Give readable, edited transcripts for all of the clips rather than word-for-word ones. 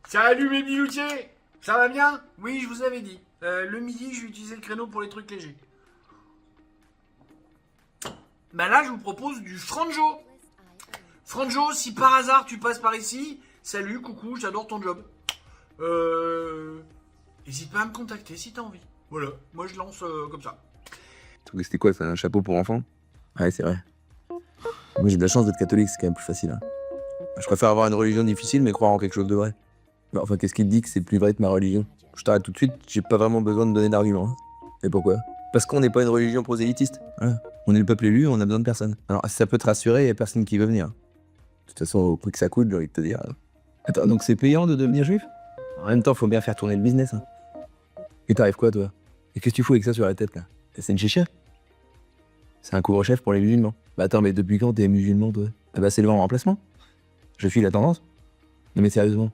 Salut mes bijoutiers. Ça va bien? Oui, je vous avais dit. Le midi, je vais utiliser le créneau pour les trucs légers. Bah là, je vous propose du Franjo. Franjo, si par hasard tu passes par ici, salut, coucou, j'adore ton job. Hésite pas à me contacter si t'as envie. Voilà, moi je lance comme ça. C'était quoi, ça, un chapeau pour enfants? Ouais, c'est vrai. Moi, j'ai de la chance d'être catholique, c'est quand même plus facile. Hein. Je préfère avoir une religion difficile, mais croire en quelque chose de vrai. Bah, enfin, qu'est-ce qui te dit que c'est plus vrai que ma religion? Je t'arrête tout de suite, j'ai pas vraiment besoin de donner d'arguments. Hein. Et pourquoi? Parce qu'on n'est pas une religion prosélytiste. Voilà. On est le peuple élu, on a besoin de personne. Alors, si ça peut te rassurer, il y a personne qui veut venir. De toute façon, au prix que ça coûte, j'ai envie de te dire. Attends, donc c'est payant de devenir juif? En même temps, faut bien faire tourner le business. Hein. Et t'arrives quoi, toi? Et qu'est-ce que tu fous avec ça sur la tête, là? C'est une chicha? C'est un couvre-chef pour les musulmans. Bah attends, mais depuis quand t'es musulman, toi? Ah bah c'est le vent en remplacement. Je suis la tendance. Non mais sérieusement.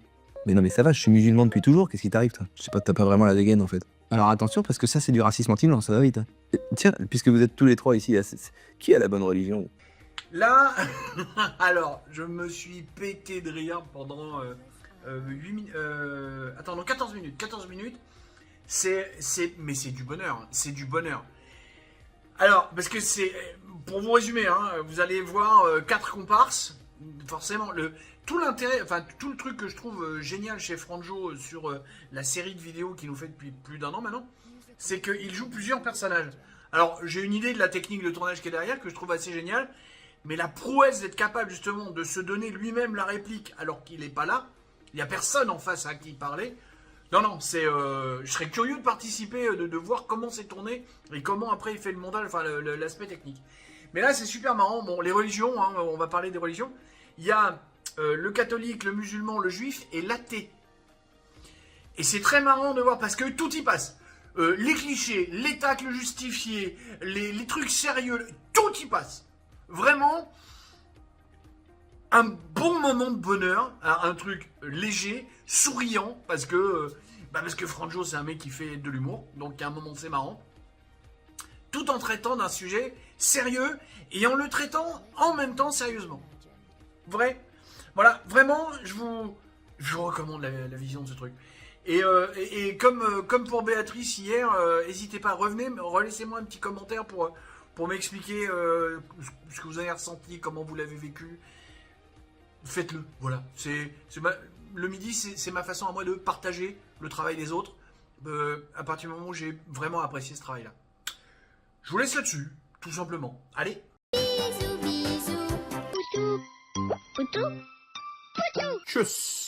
Mais non mais ça va, je suis musulman depuis toujours, qu'est-ce qui t'arrive, toi? Je sais pas, t'as pas vraiment la dégaine, en fait. Alors attention, parce que ça, c'est du racisme anti-blanc, ça va vite. Hein. Et, tiens, puisque vous êtes tous les trois ici, là, qui a la bonne religion? Là, alors, je me suis pété de rire pendant 8 minutes. Attends, non, 14 minutes. 14 minutes, mais c'est du bonheur. Hein, c'est du bonheur. Alors, parce que c'est. Pour vous résumer, hein, vous allez voir 4 comparses. Forcément, tout l'intérêt, enfin, tout le truc que je trouve génial chez Franjo sur la série de vidéos qu'il nous fait depuis plus d'un an maintenant, c'est qu'il joue plusieurs personnages. Alors, j'ai une idée de la technique de tournage qui est derrière, que je trouve assez géniale. Mais la prouesse d'être capable justement de se donner lui-même la réplique alors qu'il n'est pas là, il n'y a personne en face à qui parler. Non, non, c'est, je serais curieux de participer, de voir comment c'est tourné et comment après il fait le montage, enfin l'aspect technique. Mais là, c'est super marrant. Bon, les religions, hein, on va parler des religions. Il y a le catholique, le musulman, le juif et l'athée. Et c'est très marrant de voir parce que tout y passe. Les clichés, les tacles justifiés, les trucs sérieux, tout y passe. Vraiment, un bon moment de bonheur, un truc léger, souriant, parce que Franjo c'est un mec qui fait de l'humour, donc à un moment c'est marrant, tout en traitant d'un sujet sérieux et en le traitant en même temps sérieusement. Vrai. Voilà, vraiment, je vous recommande la vision de ce truc. Et comme pour Béatrice hier, n'hésitez pas, revenez, relaissez-moi un petit commentaire pour m'expliquer ce que vous avez ressenti, comment vous l'avez vécu. Faites-le, voilà. Le midi, c'est ma façon à moi de partager le travail des autres, à partir du moment où j'ai vraiment apprécié ce travail-là. Je vous laisse là-dessus, tout simplement. Allez. Bisous, bisous. Poutou. Poutou. Poutou. Tchuss.